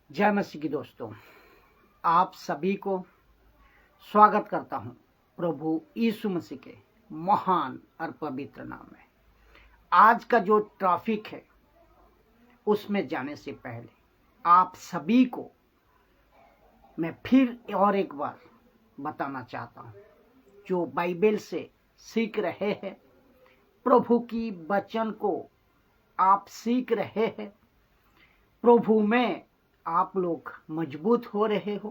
जय मसीह की दोस्तों, आप सभी को स्वागत करता हूं प्रभु यीशु मसीह के महान और पवित्र नाम में। आज का जो टॉपिक है उसमें जाने से पहले आप सभी को मैं फिर और एक बार बताना चाहता हूं, जो बाइबल से सीख रहे हैं, प्रभु की वचन को आप सीख रहे हैं, प्रभु में आप लोग मजबूत हो रहे हो,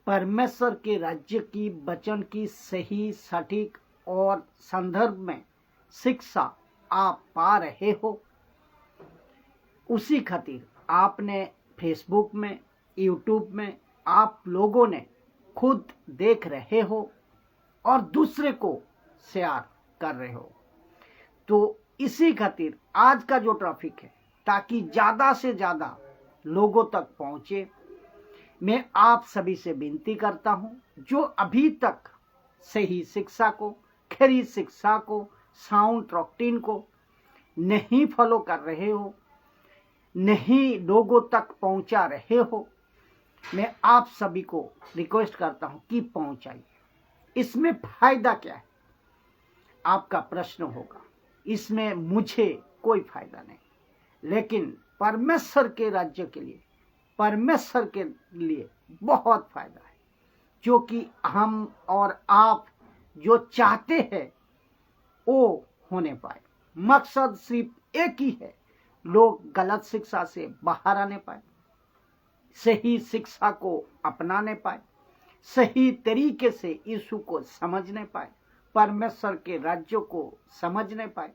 परमेश्वर के राज्य की वचन की सही सटीक और संदर्भ में शिक्षा आप पा रहे हो, उसी खातिर आपने फेसबुक में, यूट्यूब में आप लोगों ने खुद देख रहे हो और दूसरे को शेयर कर रहे हो। तो इसी खातिर आज का जो टॉपिक है, ताकि ज़्यादा से ज़्यादा लोगों तक पहुंचे, मैं आप सभी से विनती करता हूं, जो अभी तक सही शिक्षा को, खरी शिक्षा को, साउंड डॉक्ट्रिन को नहीं फॉलो कर रहे हो, नहीं लोगों तक पहुंचा रहे हो, मैं आप सभी को रिक्वेस्ट करता हूं कि पहुंचाइए। इसमें फायदा क्या है, आपका प्रश्न होगा। इसमें मुझे कोई फायदा नहीं, लेकिन परमेश्वर के राज्य के लिए, परमेश्वर के लिए बहुत फायदा है, जो कि हम और आप जो चाहते हैं वो होने पाए। मकसद सिर्फ एक ही है, लोग गलत शिक्षा से बाहर आने पाए, सही शिक्षा को अपनाने पाए, सही तरीके से यीशु को समझने पाए, परमेश्वर के राज्य को समझने पाए।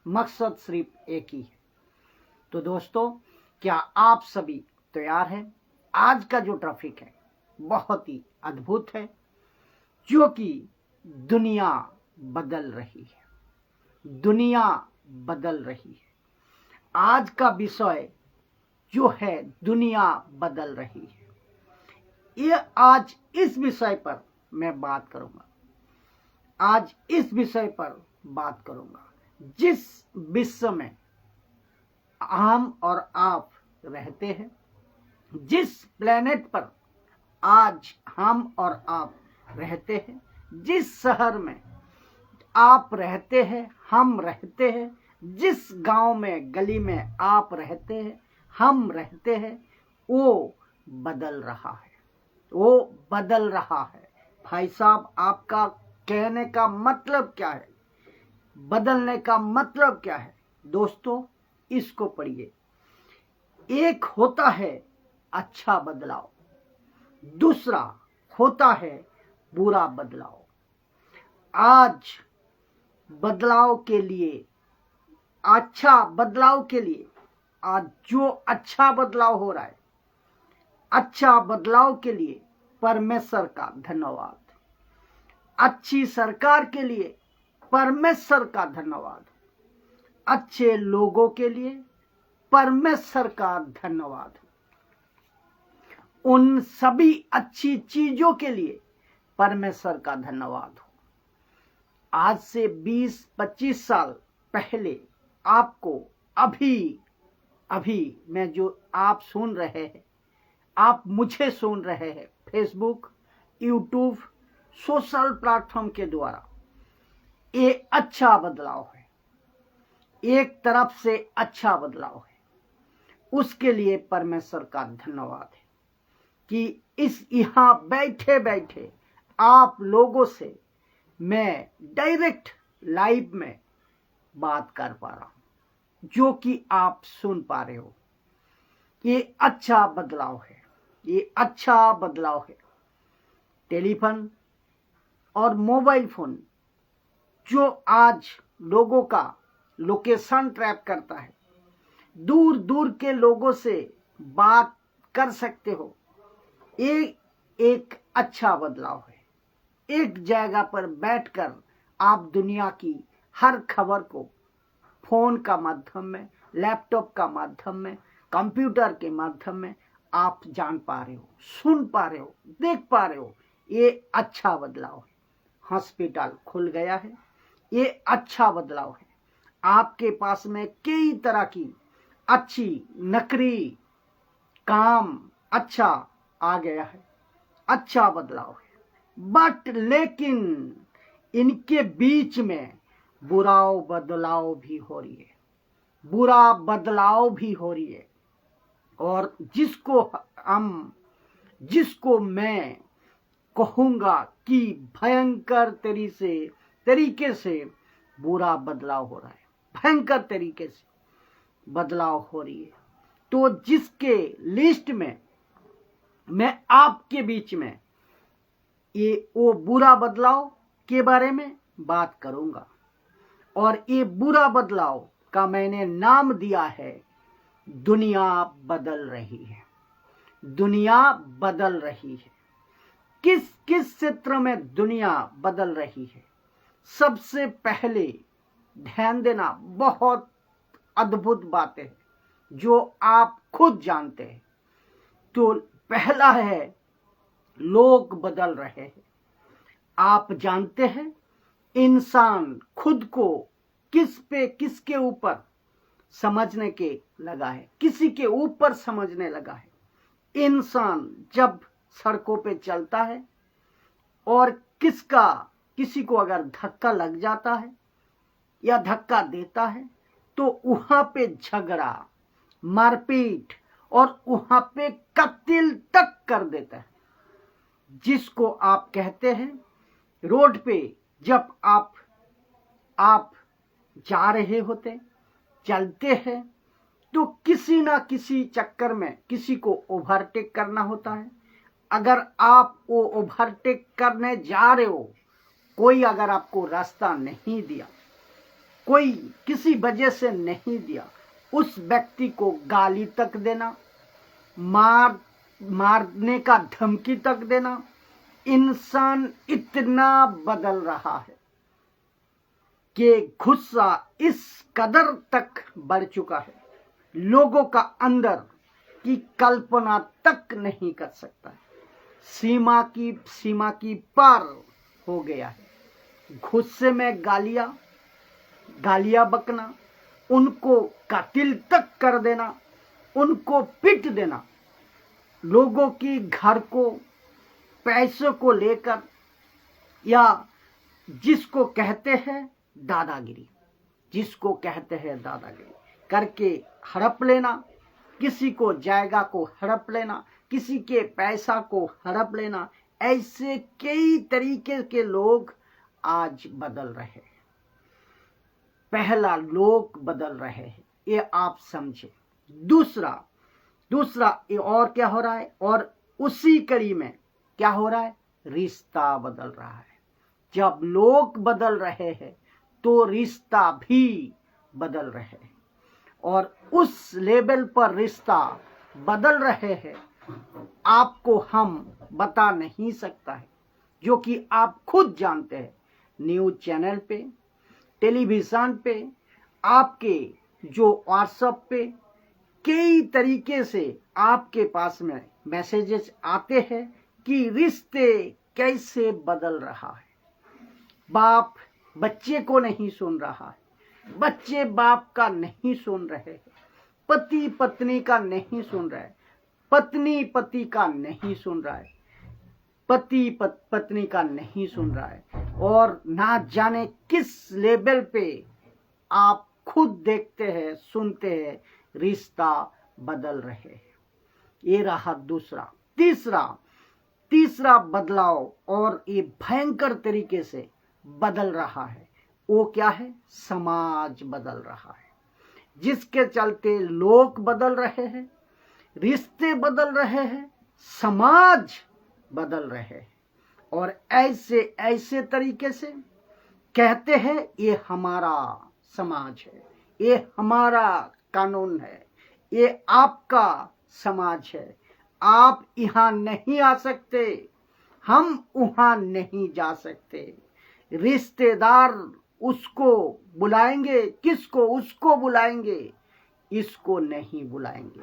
मकसद सिर्फ एक ही है। तो दोस्तों, क्या आप सभी तैयार हैं? आज का जो टॉपिक है बहुत ही अद्भुत है, जो कि दुनिया बदल रही है। दुनिया बदल रही है। आज का विषय जो है, दुनिया बदल रही है। ये आज इस विषय पर मैं बात करूंगा। आज इस विषय पर बात करूंगा, जिस विश्व में हम और आप रहते हैं, जिस प्लेनेट पर आज हम और आप रहते हैं, जिस शहर में आप रहते हैं, हम रहते हैं, जिस गांव में, गली में आप रहते हैं, हम रहते हैं, वो बदल रहा है। वो बदल रहा है। भाई साहब, आपका कहने का मतलब क्या है? बदलने का मतलब क्या है? दोस्तों, इसको पढ़िए। एक होता है अच्छा बदलाव, दूसरा होता है बुरा बदलाव। आज बदलाव के लिए, अच्छा बदलाव के लिए, आज जो अच्छा बदलाव हो रहा है, अच्छा बदलाव के लिए परमेश्वर का धन्यवाद। अच्छी सरकार के लिए परमेश्वर का धन्यवाद। अच्छे लोगों के लिए परमेश्वर का धन्यवाद। उन सभी अच्छी चीजों के लिए परमेश्वर का धन्यवाद हो। आज से 20-25 साल पहले आपको अभी मैं जो आप सुन रहे हैं, आप मुझे सुन रहे हैं फेसबुक, यूट्यूब, सोशल प्लेटफॉर्म के द्वारा, ये अच्छा बदलाव है। एक तरफ से अच्छा बदलाव है। उसके लिए परमेश्वर का धन्यवाद है कि इस यहाँ बैठे बैठे आप लोगों से मैं डायरेक्ट लाइव में बात कर पा रहा हूं, जो कि आप सुन पा रहे हो। ये अच्छा बदलाव है। ये अच्छा बदलाव है। टेलीफोन और मोबाइल फोन जो आज लोगों का लोकेशन ट्रैप करता है, दूर दूर के लोगों से बात कर सकते हो, ये एक अच्छा बदलाव है। एक जगह पर बैठकर आप दुनिया की हर खबर को फोन का माध्यम में, लैपटॉप का माध्यम में, कंप्यूटर के माध्यम में आप जान पा रहे हो, सुन पा रहे हो, देख पा रहे हो। ये अच्छा बदलाव है। हॉस्पिटल खुल गया है, ये अच्छा बदलाव है। आपके पास में कई तरह की अच्छी नकली काम अच्छा आ गया है, अच्छा बदलाव है, बट लेकिन इनके बीच में बुरा बदलाव भी हो रही है, बुरा बदलाव भी हो रही है। और जिसको मैं कहूंगा कि भयंकर तरीके से बुरा बदलाव हो रहा है, भयंकर तरीके से बदलाव हो रही है। तो जिसके लिस्ट में मैं आपके बीच में वो बुरा बदलाव के बारे में बात करूंगा, और ये बुरा बदलाव का मैंने नाम दिया है दुनिया बदल रही है। दुनिया बदल रही है। किस किस क्षेत्र में दुनिया बदल रही है? सबसे पहले ध्यान देना, बहुत अद्भुत बातें हैं जो आप खुद जानते हैं। तो पहला है, लोग बदल रहे हैं। आप जानते हैं इंसान खुद को किसके ऊपर समझने के लगा है, किसी के ऊपर समझने लगा है। इंसान जब सड़कों पे चलता है और किसी को अगर धक्का लग जाता है या धक्का देता है तो वहां पे झगड़ा, मारपीट और वहां पे कत्ल तक कर देता है। जिसको आप कहते हैं रोड पे जब आप जा रहे होते, चलते हैं, तो किसी ना किसी चक्कर में किसी को ओवरटेक करना होता है। अगर आप वो ओवरटेक करने जा रहे हो, कोई अगर आपको रास्ता नहीं दिया, कोई किसी वजह से नहीं दिया, उस व्यक्ति को गाली तक देना, मारने का धमकी तक देना। इंसान इतना बदल रहा है कि गुस्सा इस कदर तक बढ़ चुका है, लोगों का अंदर की कल्पना तक नहीं कर सकता है। सीमा की पार हो गया है। गुस्से में गालियां बकना, उनको कत्ल तक कर देना, उनको पीट देना, लोगों की घर को, पैसों को लेकर, या जिसको कहते हैं दादागिरी करके हड़प लेना, किसी को जायगा को हड़प लेना, किसी के पैसा को हड़प लेना। ऐसे कई तरीके के लोग आज बदल रहे हैं। पहला, लोग बदल रहे हैं, ये आप समझे। दूसरा ये और क्या हो रहा है, और उसी कड़ी में क्या हो रहा है, रिश्ता बदल रहा है। जब लोग बदल रहे हैं तो रिश्ता भी बदल रहे हैं, और उस लेवल पर रिश्ता बदल रहे हैं आपको हम बता नहीं सकता है, जो कि आप खुद जानते हैं। न्यूज चैनल पे, टेलीविजन पे, आपके जो व्हाट्सएप पे कई तरीके से आपके पास में मैसेजेस आते हैं कि रिश्ते कैसे बदल रहा है। बाप बच्चे को नहीं सुन रहा है, बच्चे बाप का नहीं सुन रहे हैं, पति पत्नी का नहीं सुन रहा है, पत्नी पति का नहीं सुन रहा है, पति पत्नी का नहीं सुन रहा है, और ना जाने किस लेवल पे आप खुद देखते हैं, सुनते हैं, रिश्ता बदल रहे हैं। ये रहा दूसरा। तीसरा बदलाव, और ये भयंकर तरीके से बदल रहा है, वो क्या है, समाज बदल रहा है। जिसके चलते लोग बदल रहे हैं, रिश्ते बदल रहे हैं, समाज बदल रहे हैं, और ऐसे तरीके से कहते हैं ये हमारा समाज है, ये हमारा कानून है, ये आपका समाज है, आप यहाँ नहीं आ सकते, हम वहाँ नहीं जा सकते। रिश्तेदार उसको बुलाएंगे, किसको, उसको बुलाएंगे, इसको नहीं बुलाएंगे।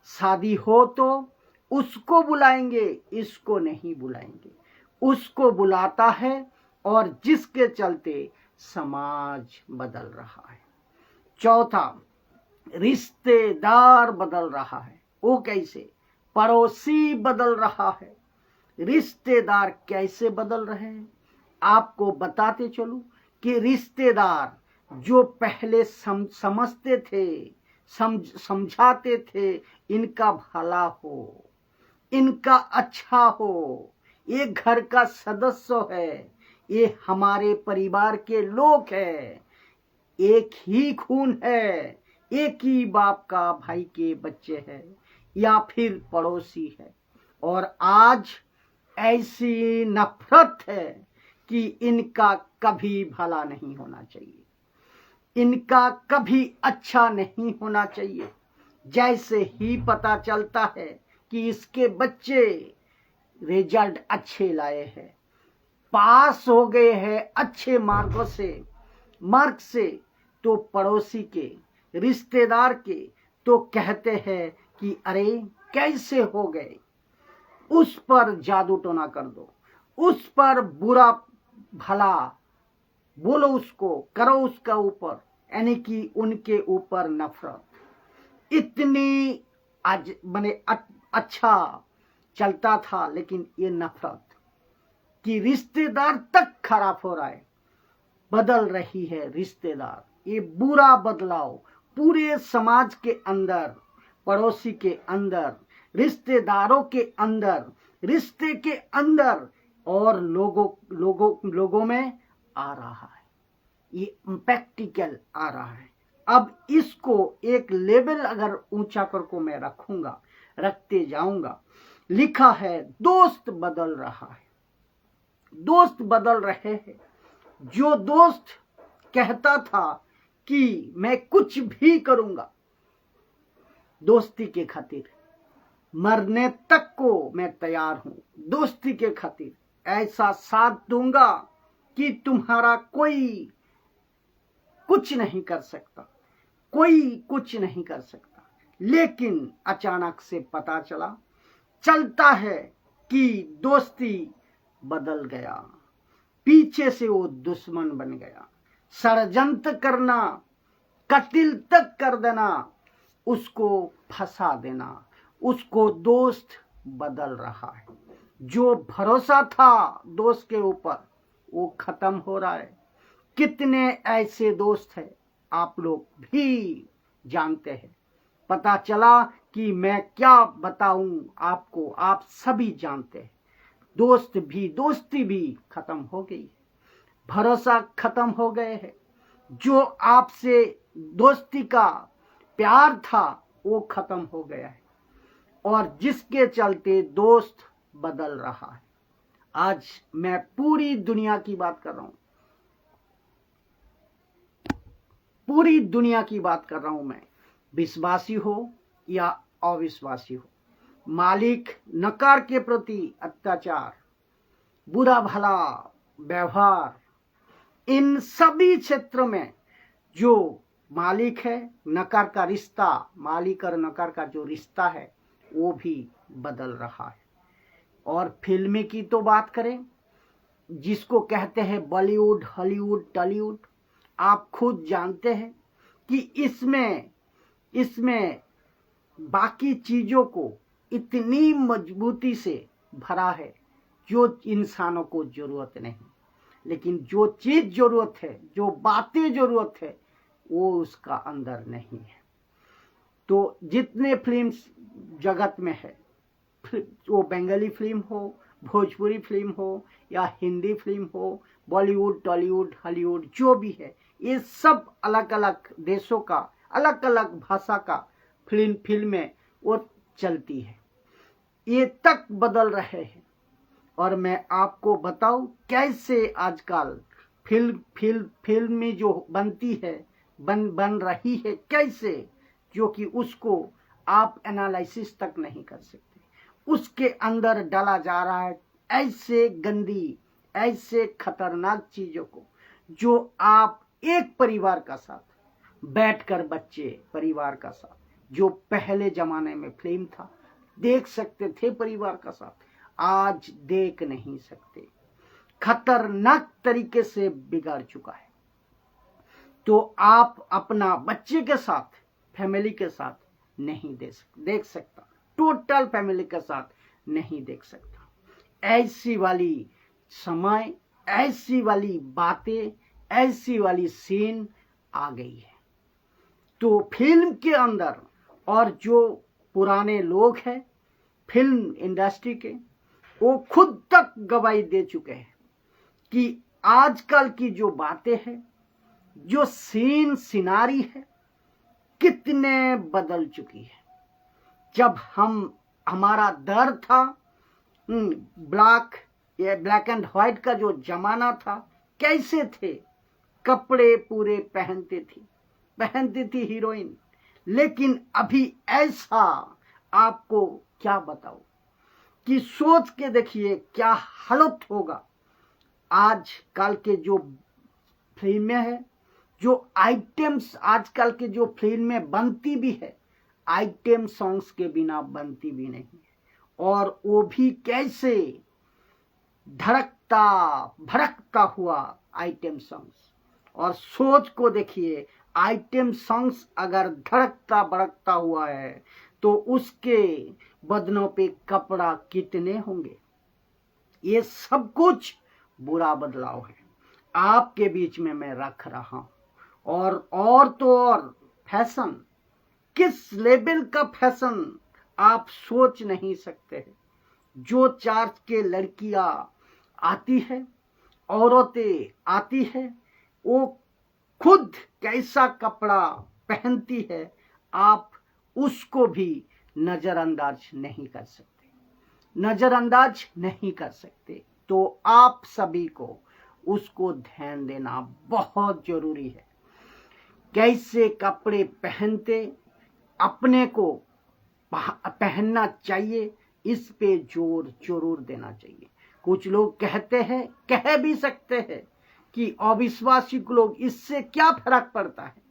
शादी हो तो उसको बुलाएंगे, इसको नहीं बुलाएंगे। उसको बुलाता है, और जिसके चलते समाज बदल रहा है। चौथा, रिश्तेदार बदल रहा है। वो कैसे? पड़ोसी बदल रहा है, रिश्तेदार कैसे बदल रहे हैं आपको बताते चलूं कि रिश्तेदार जो पहले समझते थे, समझाते थे इनका भला हो, इनका अच्छा हो, ये घर का सदस्य है, ये हमारे परिवार के लोग हैं, एक ही खून है, एक ही बाप का भाई के बच्चे हैं या फिर पड़ोसी है, और आज ऐसी नफरत है कि इनका कभी भला नहीं होना चाहिए, इनका कभी अच्छा नहीं होना चाहिए। जैसे ही पता चलता है कि इसके बच्चे रिजल्ट अच्छे लाए हैं, पास हो गए हैं अच्छे मार्क से, तो पड़ोसी के, रिश्तेदार के तो कहते हैं कि अरे कैसे हो गए, उस पर जादू टोना कर दो, उस पर बुरा भला बोलो, उसको करो, उसका ऊपर, यानी कि उनके ऊपर नफरत। इतनी आज बने अच्छा चलता था, लेकिन ये नफरत कि रिश्तेदार तक खराब हो रहा है, बदल रही है रिश्तेदार। ये बुरा बदलाव पूरे समाज के अंदर, पड़ोसी के अंदर, रिश्तेदारों के अंदर, रिश्ते के अंदर और लोगों में आ रहा है। ये प्रैक्टिकल आ रहा है। अब इसको एक लेवल अगर ऊंचा करके मैं रखते जाऊंगा, लिखा है दोस्त बदल रहा है, दोस्त बदल रहे हैं। जो दोस्त कहता था कि मैं कुछ भी करूंगा दोस्ती के खातिर, मरने तक को मैं तैयार हूं दोस्ती के खातिर, ऐसा साथ दूंगा कि तुम्हारा कोई कुछ नहीं कर सकता, कोई कुछ नहीं कर सकता। लेकिन अचानक से पता चलता है कि दोस्ती बदल गया, पीछे से वो दुश्मन बन गया, षड्यंत्र करना, कत्ल तक कर देना, उसको फंसा देना, उसको दोस्त बदल रहा है। जो भरोसा था दोस्त के ऊपर वो खत्म हो रहा है। कितने ऐसे दोस्त हैं आप लोग भी जानते हैं, पता चला कि मैं क्या बताऊं आपको, आप सभी जानते हैं। दोस्ती भी खत्म हो गई, भरोसा खत्म हो गए हैं। जो आपसे दोस्ती का प्यार था वो खत्म हो गया है, और जिसके चलते दोस्त बदल रहा है। आज मैं पूरी दुनिया की बात कर रहा हूं, पूरी दुनिया की बात कर रहा हूं मैं, विश्वासी हो या अविश्वासी हो, मालिक नकार के प्रति अत्याचार, बुरा भला व्यवहार, इन सभी क्षेत्रों में जो मालिक है, नकार का रिश्ता, मालिक और नकार का जो रिश्ता है वो भी बदल रहा है। और फिल्म की तो बात करें, जिसको कहते हैं बॉलीवुड, हॉलीवुड, टॉलीवुड, आप खुद जानते हैं कि इसमें बाकी चीजों को इतनी मजबूती से भरा है जो इंसानों को जरूरत नहीं, लेकिन जो चीज जरूरत है, जो बातें जरूरत है, वो उसका अंदर नहीं है। तो जितने फिल्म्स जगत में है, वो बंगाली फिल्म हो, भोजपुरी फिल्म हो या हिंदी फिल्म हो, बॉलीवुड, टॉलीवुड, हॉलीवुड, जो भी है, ये सब अलग अलग देशों का, अलग अलग भाषा का फिल्में वो चलती है। ये तक बदल रहे हैं। और मैं आपको बताऊं कैसे आजकल फिल्म में जो बनती है, बन रही है कैसे, जो कि उसको आप एनालिसिस तक नहीं कर सकते। उसके अंदर डाला जा रहा है ऐसे गंदी, ऐसे खतरनाक चीजों को, जो आप एक परिवार का साथ बैठकर, बच्चे परिवार का साथ, जो पहले जमाने में फिल्म था देख सकते थे परिवार का साथ, आज देख नहीं सकते। खतरनाक तरीके से बिगाड़ चुका है। तो आप अपना बच्चे के साथ, फैमिली के साथ नहीं देख सकता। टोटल फैमिली के साथ नहीं देख सकता। ऐसी वाली समय, ऐसी वाली बातें, ऐसी वाली सीन आ गई है। तो फिल्म के अंदर और जो पुराने लोग हैं फिल्म इंडस्ट्री के, वो खुद तक गवाही दे चुके हैं कि आजकल की जो बातें हैं, जो सीन सिनारी है, कितने बदल चुकी है। जब हमारा दर था, ब्लैक एंड व्हाइट का जो जमाना था, कैसे थे, कपड़े पूरे पहनती थी हीरोइन। लेकिन अभी ऐसा आपको क्या बताऊं कि सोच के देखिए क्या हालत होगा। आज कल के जो फिल्में हैं, जो आइटम्स आजकल के जो फिल्में बनती भी है, आइटम सॉन्ग्स के बिना बनती भी नहीं है। और वो भी कैसे धड़कता भड़कता हुआ आइटम सॉन्ग्स। और सोच को देखिए, आइटम सॉन्ग्स अगर धड़कता भड़कता हुआ है तो उसके बदनों पे कपड़ा कितने होंगे। ये सब कुछ बुरा बदलाव है आपके बीच में मैं रख रहा हूं। और तो और फैशन, किस लेवल का फैशन आप सोच नहीं सकते। जो चार्ज के लड़कियां आती है, औरतें आती है, वो खुद कैसा कपड़ा पहनती है, आप उसको भी नजरअंदाज नहीं कर सकते। तो आप सभी को उसको ध्यान देना बहुत जरूरी है। कैसे कपड़े पहनते, अपने को पहनना चाहिए, इस पे जोर जरूर देना चाहिए। कुछ लोग कहते हैं, कह भी सकते हैं कि अविश्वासी लोग, इससे क्या फर्क पड़ता है।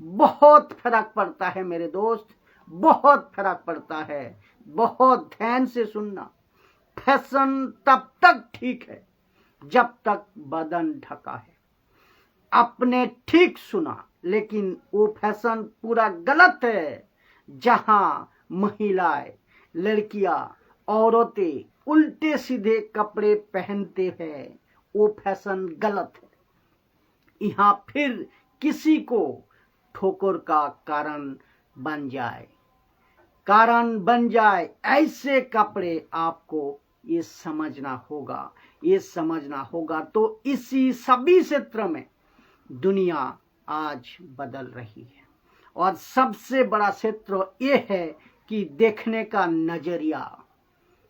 बहुत फर्क पड़ता है मेरे दोस्त, बहुत फर्क पड़ता है। बहुत ध्यान से सुनना। फैशन तब तक ठीक है जब तक बदन ढका है। आपने ठीक सुना, लेकिन वो फैशन पूरा गलत है जहां महिलाएं, लड़कियां, औरतें उल्टे सीधे कपड़े पहनते हैं। वो फैशन गलत है। यहाँ फिर किसी को ठोकर का कारण बन जाए ऐसे कपड़े आपको ये समझना होगा। तो इसी सभी क्षेत्र में दुनिया आज बदल रही है। और सबसे बड़ा क्षेत्र ये है कि देखने का नजरिया,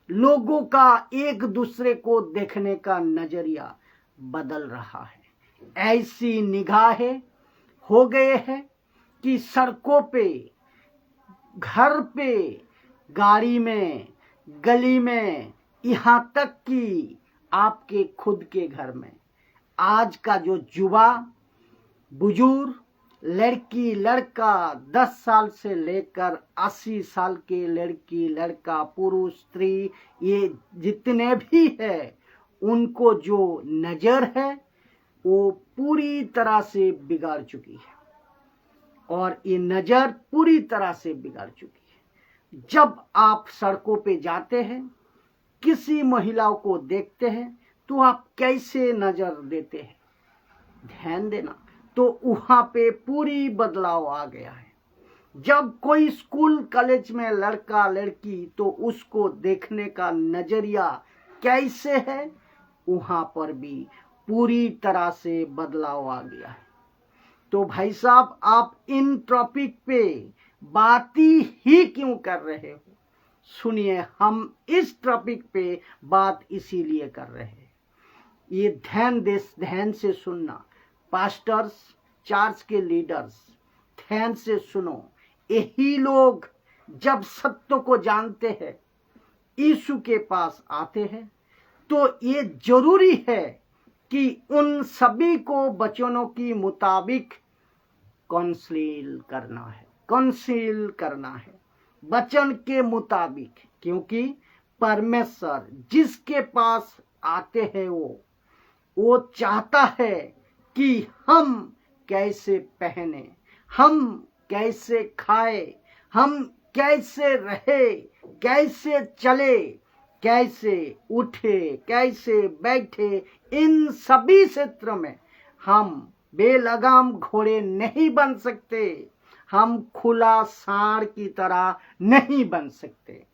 लोगों का एक दूसरे को देखने का नजरिया बदल रहा है। ऐसी निगाहें हो गए हैं कि सड़कों पे, घर पे, गाड़ी में, गली में, यहाँ तक कि आपके खुद के घर में आज का जो युवा, बुजुर्ग, लड़की, लड़का, 10 साल से लेकर 80 साल के लड़की, लड़का, पुरुष, स्त्री, ये जितने भी है, उनको जो नजर है वो पूरी तरह से बिगाड़ चुकी है। और ये नजर पूरी तरह से बिगाड़ चुकी है। जब आप सड़कों पे जाते हैं, किसी महिलाओं को देखते हैं, तो आप कैसे नजर देते हैं, ध्यान देना। तो वहां पे पूरी बदलाव आ गया है। जब कोई स्कूल कॉलेज में लड़का लड़की, तो उसको देखने का नजरिया कैसे है, वहां पर भी पूरी तरह से बदलाव आ गया है। तो भाई साहब, आप इन टॉपिक पे बात ही क्यों कर रहे हो? सुनिए, हम इस टॉपिक पे बात इसीलिए कर रहे हैं। ये ध्यान से सुनना। पास्टर्स, चर्च के लीडर्स, ध्यान से सुनो। यही लोग जब सत्य को जानते हैं, यीशु के पास आते हैं, तो ये जरूरी है कि उन सभी को वचनों की मुताबिक काउंसिल करना है, वचन के मुताबिक। क्योंकि परमेश्वर जिसके पास आते हैं, वो चाहता है कि हम कैसे पहने, हम कैसे खाए, हम कैसे रहे, कैसे चले, कैसे उठे, कैसे बैठे, इन सभी क्षेत्रों में हम बेलगाम घोड़े नहीं बन सकते, हम खुला सांड की तरह नहीं बन सकते।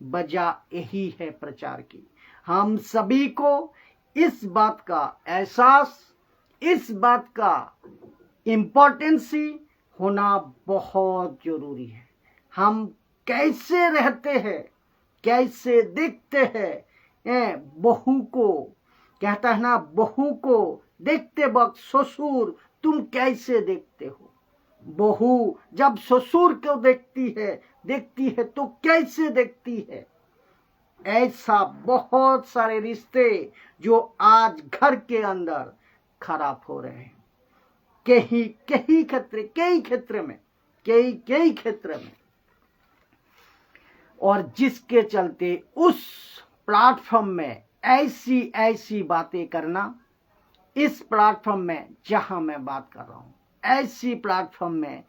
वजह यही है प्रचार की। हम सभी को इस बात का एहसास, इस बात का इम्पोर्टेंस होना बहुत जरूरी है। हम कैसे रहते हैं, कैसे दिखते हैं। बहू को कहता है ना, बहू को देखते वक्त ससुर तुम कैसे देखते हो। बहू जब ससुर को देखती है तो कैसे देखती है। ऐसा बहुत सारे रिश्ते जो आज घर के अंदर खराब हो रहे हैं, कई क्षेत्र में, और जिसके चलते उस प्लेटफॉर्म में ऐसी बातें करना, इस प्लेटफॉर्म में जहां मैं बात कर रहा हूं, ऐसी प्लेटफॉर्म में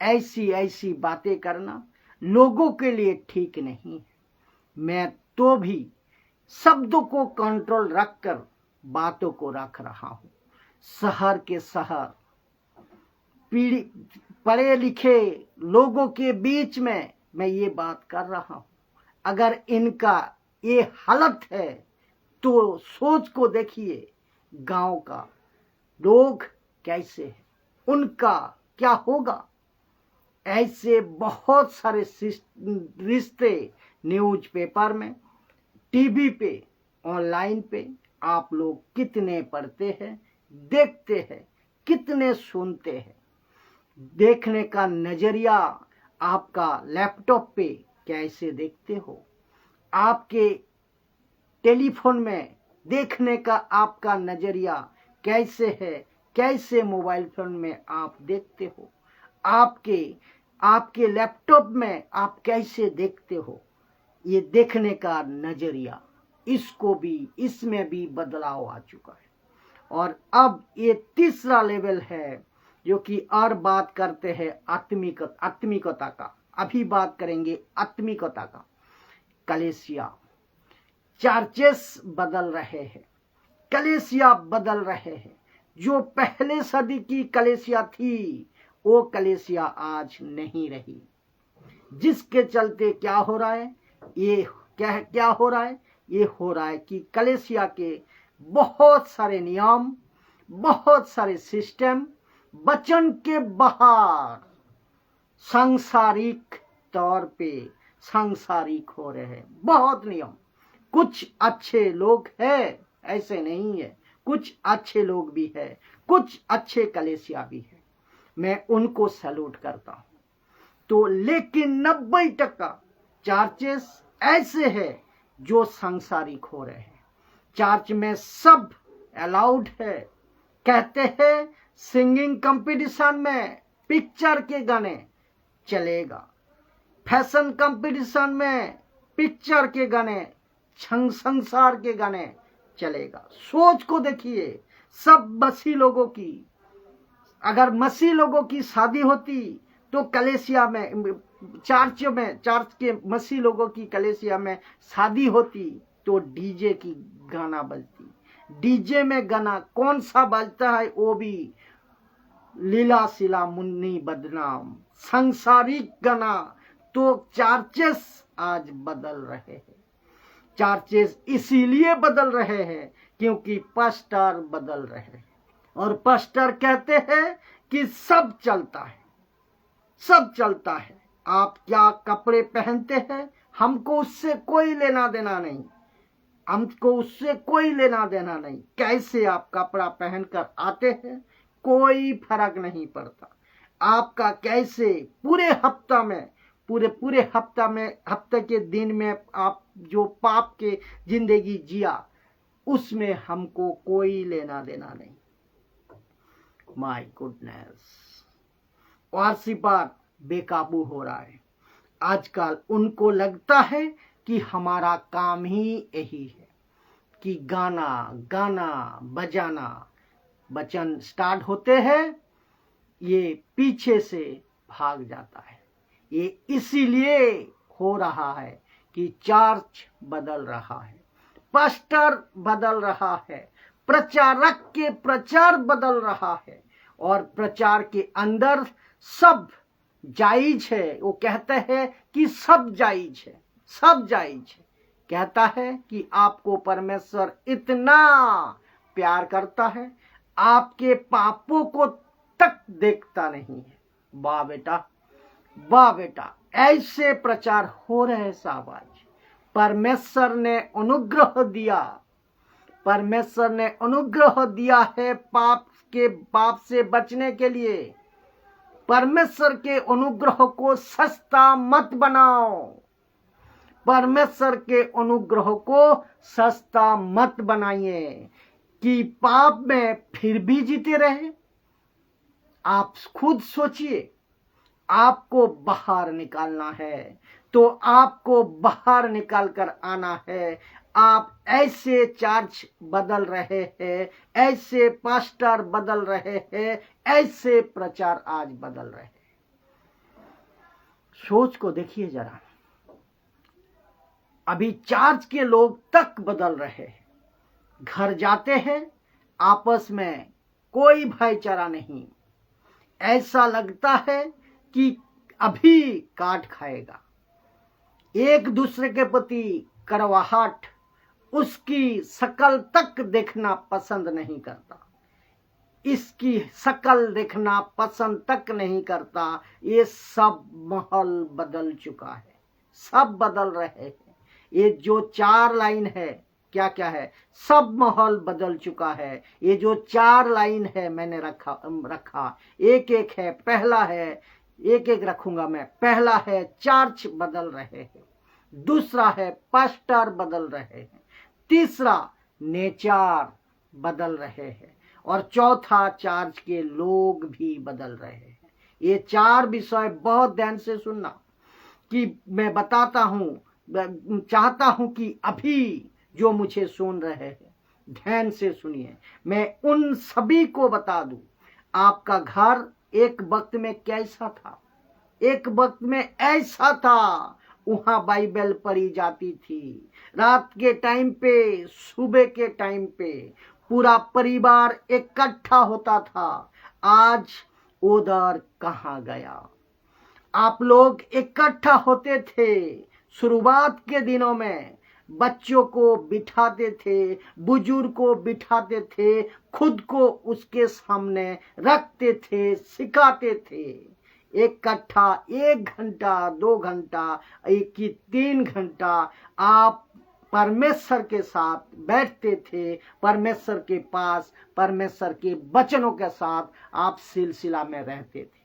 ऐसी बातें करना लोगों के लिए ठीक नहीं है। मैं तो भी शब्दों को कंट्रोल रखकर बातों को रख रहा हूं। शहर के शहर पढ़े लिखे लोगों के बीच में मैं ये बात कर रहा हूं। अगर इनका ये हालत है तो सोच को देखिए, गांव का लोग कैसे हैं, उनका क्या होगा। ऐसे बहुत सारे रिश्ते न्यूज़पेपर में, टीवी पे, ऑनलाइन पे आप लोग कितने पढ़ते हैं, देखते हैं, कितने सुनते हैं। देखने का नजरिया आपका लैपटॉप पे कैसे देखते हो, आपके टेलीफोन में देखने का आपका नजरिया कैसे है, कैसे मोबाइल फोन में आप देखते हो, आपके लैपटॉप में आप कैसे देखते हो। ये देखने का नजरिया, इसमें भी बदलाव आ चुका है। और अब ये तीसरा लेवल है जो कि और बात करते हैं आत्मिकता का। अभी बात करेंगे आत्मिकता का। कलीसिया, चर्चेस बदल रहे हैं, कलीसिया बदल रहे हैं। जो पहले सदी की कलीसिया थी वो कलीसिया आज नहीं रही, जिसके चलते क्या हो रहा है, ये क्या हो रहा है, ये हो रहा है कि कलीसिया के बहुत सारे नियम, बहुत सारे सिस्टम वचन के बाहर सांसारिक तौर पे सांसारिक हो रहे हैं। बहुत नियम, कुछ अच्छे लोग हैं, ऐसे नहीं है, कुछ अच्छे लोग भी है, कुछ अच्छे कलीसिया भी है, मैं उनको सैल्यूट करता हूं। तो लेकिन 90% चर्चेस ऐसे हैं जो सांसारिक हो रहे हैं। चर्च में सब अलाउड है, कहते हैं सिंगिंग कंपटीशन में पिक्चर के गाने चलेगा, फैशन कंपटीशन में पिक्चर के गाने, संसार के गाने चलेगा। सोच को देखिए, सब मसीह लोगों की, अगर मसीह लोगों की शादी होती तो कलीसिया में, चर्च के मसीह लोगों की कलीसिया में शादी होती तो डीजे की गाना बजती। डीजे में गाना कौन सा बजता है, वो भी लीला शिला मुन्नी बदनाम, सांसारिक गाना। तो चर्चेस आज बदल रहे हैं। चर्चेस इसीलिए बदल रहे हैं क्योंकि पास्टर बदल रहे हैं, और पास्टर कहते हैं कि सब चलता है, सब चलता है। आप क्या कपड़े पहनते हैं हमको उससे कोई लेना देना नहीं, हमको उससे कोई लेना देना नहीं। कैसे आप कपड़ा पहनकर आते हैं कोई फर्क नहीं पड़ता। आपका कैसे पूरे हफ्ता में, पूरे हफ्ते के दिन में आप जो पाप के जिंदगी जिया, उसमें हमको कोई लेना देना नहीं। माय गुडनेस, वर्शिपर बेकाबू हो रहा है आजकल। उनको लगता है कि हमारा काम ही यही है कि गाना बजाना। वचन स्टार्ट होते हैं, ये पीछे से भाग जाता है, ये इसीलिए हो रहा है कि चर्च बदल रहा है, पास्टर बदल रहा है, प्रचारक के प्रचार बदल रहा है, और प्रचार के अंदर सब जायज है। वो कहते हैं कि सब जायज है, सब जायज है। कहता है कि आपको परमेश्वर इतना प्यार करता है, आपके पापों को तक देखता नहीं है। वाह बेटा, वाह बेटा, ऐसे प्रचार हो रहे शाबाश। परमेश्वर ने अनुग्रह दिया, परमेश्वर ने अनुग्रह दिया है पाप से बचने के लिए। परमेश्वर के अनुग्रह को सस्ता मत बनाओ, परमेश्वर के अनुग्रह को सस्ता मत बनाइए कि पाप में फिर भी जीते रहे। आप खुद सोचिए, आपको बाहर निकालना है तो आपको बाहर निकाल कर आना है। आप ऐसे चर्च बदल रहे हैं, ऐसे पास्टर बदल रहे हैं, ऐसे प्रचार आज बदल रहे हैं। सोच को देखिए जरा, अभी चर्च के लोग तक बदल रहे हैं। घर जाते हैं, आपस में कोई भाईचारा नहीं, ऐसा लगता है कि अभी काट खाएगा। एक दूसरे के प्रति कड़वाहट, उसकी शकल तक देखना पसंद नहीं करता, इसकी शकल देखना पसंद तक नहीं करता। ये सब माहौल बदल चुका है, सब बदल रहे हैं। ये जो 4 लाइन है, क्या क्या है, सब माहौल बदल चुका है। ये जो 4 लाइन है मैंने रखा एक एक है। पहला है, एक एक रखूंगा मैं। पहला है चर्च बदल रहे हैं, दूसरा है पास्टर बदल रहे हैं, तीसरा नेचर बदल रहे हैं, और चौथा चर्च के लोग भी बदल रहे हैं। ये 4 विषय बहुत ध्यान से सुनना कि मैं बताता हूं, चाहता हूं कि अभी जो मुझे सुन रहे हैं ध्यान से सुनिए। मैं उन सभी को बता दूं, आपका घर एक वक्त में कैसा था, एक वक्त में ऐसा था। वहां बाइबल पढ़ी जाती थी, रात के टाइम पे, सुबह के टाइम पे पूरा परिवार इकट्ठा होता था। आज उधर कहां गया? आप लोग इकट्ठा होते थे। शुरुआत के दिनों में बच्चों को बिठाते थे, बुजुर्ग को बिठाते थे, खुद को उसके सामने रखते थे, सिखाते थे। इकट्ठा 1 घंटा, 2 घंटा, 3 घंटा आप परमेश्वर के साथ बैठते थे, परमेश्वर के पास, परमेश्वर के वचनों के साथ आप सिलसिला में रहते थे,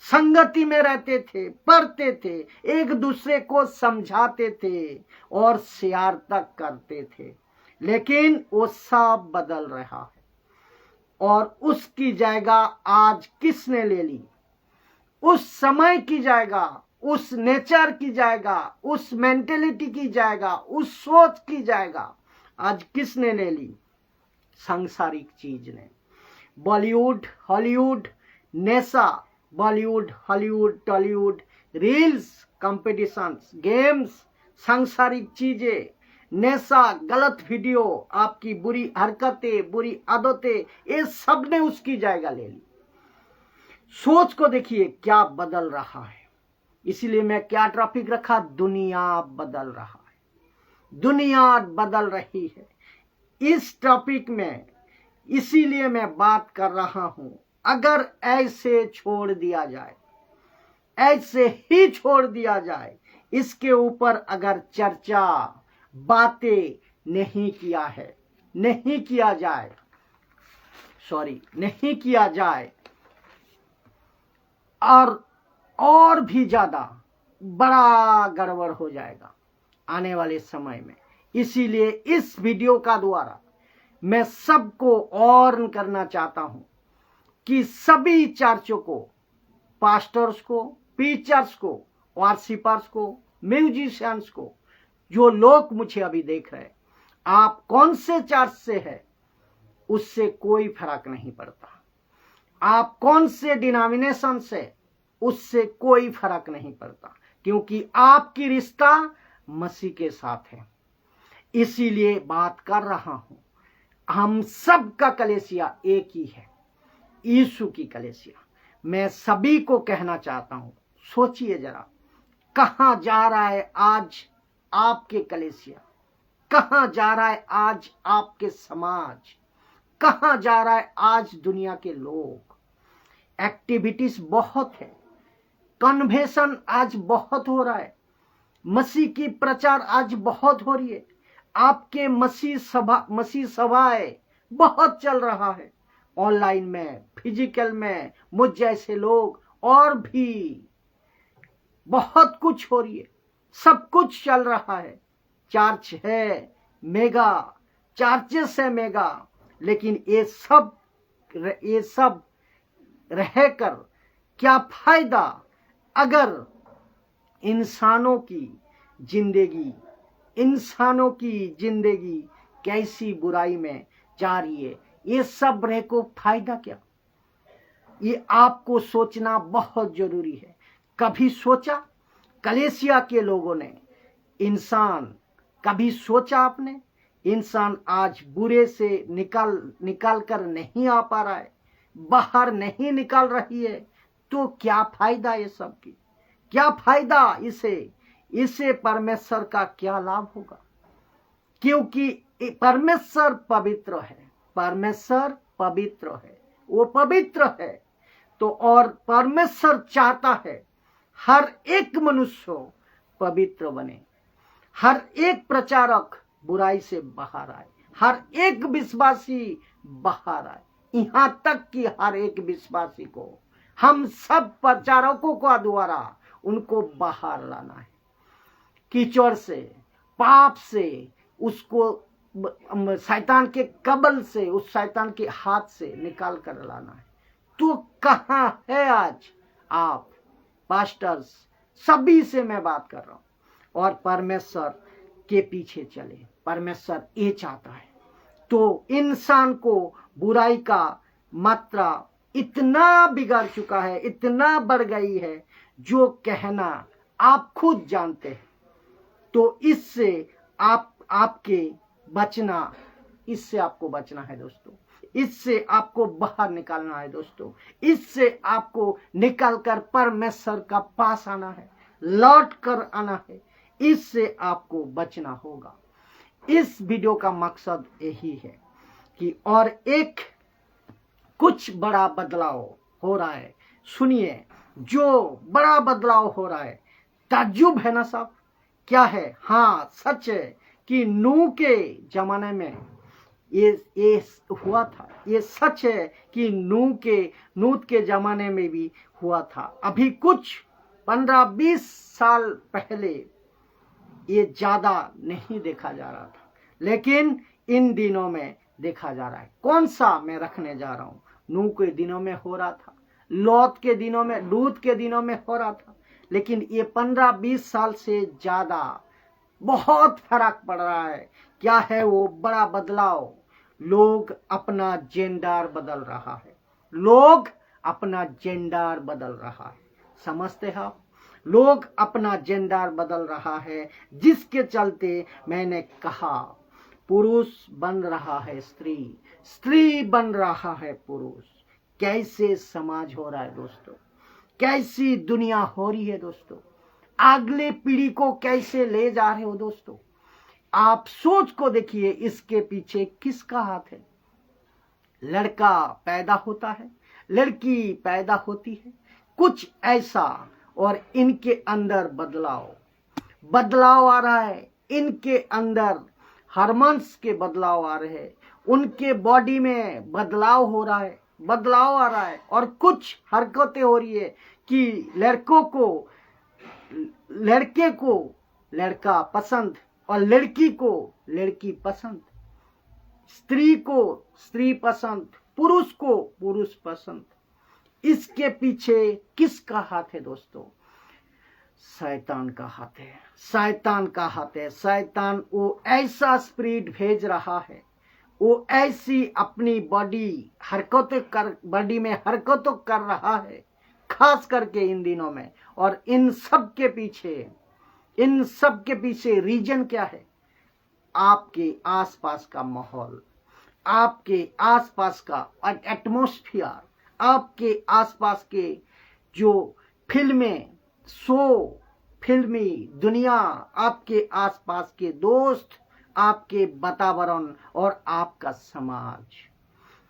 संगति में रहते थे, पढ़ते थे, एक दूसरे को समझाते थे और शेयर तक करते थे। लेकिन वो सब बदल रहा है, और उसकी जगह आज किसने ले ली? उस समय की जगह, उस नेचर की जगह, उस मेंटेलिटी की जगह, उस सोच की जगह आज किसने ले ली? सांसारिक चीज ने। बॉलीवुड, हॉलीवुड, नेशा, Bollywood, Hollywood, Tollywood, reels, competitions, games, सांसारिक चीजें, नेशा, गलत वीडियो, आपकी बुरी हरकतें, बुरी आदतें, ये सब ने उसकी जगह ले ली। सोच को देखिए क्या बदल रहा है। इसीलिए मैं क्या टॉपिक रखा? दुनिया बदल रहा है, दुनिया बदल रही है। इस टॉपिक में इसीलिए मैं बात कर रहा हूं, अगर ऐसे छोड़ दिया जाए, ऐसे ही छोड़ दिया जाए, इसके ऊपर अगर चर्चा, बातें नहीं किया है, नहीं किया जाए, नहीं किया जाए, और भी ज्यादा बड़ा गड़बड़ हो जाएगा आने वाले समय में। इसीलिए इस वीडियो का द्वारा मैं सबको वार्न करना चाहता हूं कि सभी चर्चों को, पास्टर्स को, प्रीचर्स को, वर्शिपर्स को, म्यूजिशियंस को, जो लोग मुझे अभी देख रहे हैं, आप कौन से चर्च से है उससे कोई फर्क नहीं पड़ता। आप कौन से डिनोमिनेशन से, उससे कोई फर्क नहीं पड़ता, क्योंकि आपकी रिश्ता मसीह के साथ है। इसीलिए बात कर रहा हूं, हम सब का कलीसिया एक ही है, यीशु की कलीसिया। मैं सभी को कहना चाहता हूं, सोचिए जरा, कहां जा रहा है आज आपके कलीसिया, कहां जा रहा है आज आपके समाज, कहां जा रहा है आज दुनिया के लोग। एक्टिविटीज बहुत है, कन्वेंशन आज बहुत हो रहा है, मसीह की प्रचार आज बहुत हो रही है, आपके मसीह सभाएं बहुत चल रहा है, ऑनलाइन में, फिजिकल में, मुझ जैसे लोग, और भी बहुत कुछ हो रही है, सब कुछ चल रहा है। चर्च है मेगा, चर्चेस है मेगा, लेकिन ये सब रहकर क्या फायदा अगर इंसानों की जिंदगी कैसी बुराई में जा रही है। ये सब रह को फायदा क्या? ये आपको सोचना बहुत जरूरी है। कभी सोचा कलीसिया के लोगों ने, कभी सोचा आपने, इंसान आज बुरे से निकाल कर नहीं आ पा रहा है, बाहर नहीं निकल रही है, तो क्या फायदा ये सब की? क्या फायदा इसे परमेश्वर का क्या लाभ होगा? क्योंकि परमेश्वर पवित्र है, वो पवित्र है। तो और परमेश्वर चाहता है हर एक मनुष्य पवित्र बने, हर एक प्रचारक बुराई से बाहर आए, हर एक विश्वासी बाहर आए, यहां तक कि हर एक विश्वासी को, हम सब प्रचारकों का द्वारा उनको बाहर लाना है, कीचड़ से, पाप से, उसको शैतान के कबल से, उस शैतान के हाथ से निकाल कर लाना है। तो कहां है आज आप पास्टर्स? सभी से मैं बात कर रहा हूं। और परमेश्वर के पीछे चले, परमेश्वर ये चाहता है। तो इंसान को बुराई का मात्रा इतना बिगड़ चुका है, इतना बढ़ गई है, जो कहना आप खुद जानते हैं। तो इससे आपको बचना है दोस्तों, इससे आपको बाहर निकालना है दोस्तों, इससे आपको निकलकर परमेश्वर का पास आना है, लौट कर आना है, इससे आपको बचना होगा। इस वीडियो का मकसद यही है कि और एक कुछ बड़ा बदलाव हो रहा है। सुनिए, जो बड़ा बदलाव हो रहा है, ताज्जुब है ना साहब? क्या है? हाँ, सच है कि नूह के जमाने में ये हुआ था। ये सच है कि नूह के जमाने में भी हुआ था। अभी कुछ 15-20 साल पहले ये ज्यादा नहीं देखा जा रहा था, लेकिन इन दिनों में देखा जा रहा है। कौन सा मैं रखने जा रहा हूं? नूह के दिनों में हो रहा था, लूत के दिनों में हो रहा था, लेकिन ये 15-20 साल से ज्यादा बहुत फर्क पड़ रहा है। क्या है वो बड़ा बदलाव? लोग अपना जेंडर बदल रहा है, समझते हैं आप? लोग अपना जेंडर बदल रहा है, जिसके चलते मैंने कहा पुरुष बन रहा है स्त्री बन रहा है पुरुष। कैसे समाज हो रहा है दोस्तों, कैसी दुनिया हो रही है दोस्तों, अगले पीढ़ी को कैसे ले जा रहे हो दोस्तों? आप सोच को देखिए, इसके पीछे किसका हाथ है? लड़का पैदा होता है, लड़की पैदा होती है, कुछ ऐसा, और इनके अंदर बदलाव आ रहा है, इनके अंदर हार्मोन्स के बदलाव आ रहे हैं, उनके बॉडी में बदलाव हो रहा है, बदलाव आ रहा है, और कुछ हरकतें हो रही है कि लड़के को लड़का पसंद और लड़की को लड़की पसंद, स्त्री को स्त्री पसंद, पुरुष को पुरुष पसंद। इसके पीछे किसका हाथ है दोस्तों? शैतान का हाथ है। शैतान वो ऐसा स्पिरिट भेज रहा है, वो ऐसी अपनी बॉडी में हरकतों कर रहा है, खास करके इन दिनों में। और इन सब के पीछे रीजन क्या है? आपके आसपास का माहौल, आपके आसपास का एटमॉस्फेयर, आपके आसपास के जो फिल्में, शो, फिल्मी दुनिया, आपके आसपास के दोस्त, आपके वातावरण और आपका समाज।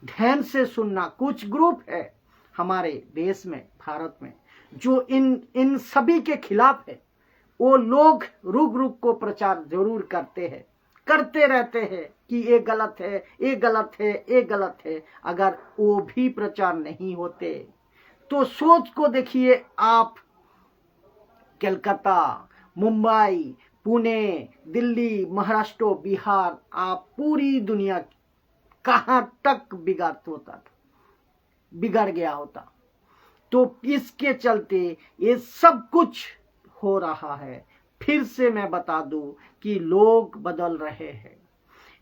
ध्यान से सुनना, कुछ ग्रुप है हमारे देश में, भारत में, जो इन सभी के खिलाफ है। वो लोग रुक को प्रचार जरूर करते रहते हैं कि ये गलत है, ये गलत है, ये गलत है। अगर वो भी प्रचार नहीं होते तो सोच को देखिए आप, कलकत्ता, मुंबई, पुणे, दिल्ली, महाराष्ट्र, बिहार, आप पूरी दुनिया कहां तक बिगड़ गया होता। तो इसके चलते ये सब कुछ हो रहा है। फिर से मैं बता दूं कि लोग बदल रहे हैं,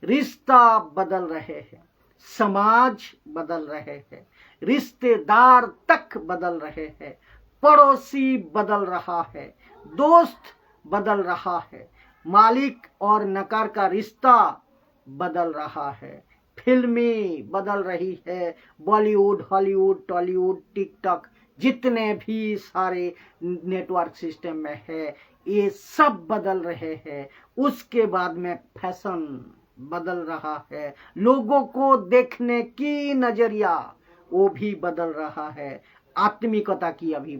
रिश्ता बदल रहे हैं, समाज बदल रहे हैं, रिश्तेदार तक बदल रहे हैं, पड़ोसी बदल रहा है, दोस्त बदल रहा है, मालिक और नौकर का रिश्ता बदल रहा है, फिल्में बदल रही है, बॉलीवुड, हॉलीवुड, टॉलीवुड, टिकटॉक, जितने भी सारे नेटवर्क सिस्टम में है, ये सब बदल रहे हैं। उसके बाद में फैशन बदल रहा है, लोगों को देखने की नजरिया वो भी बदल रहा है। आत्मिकता की अभी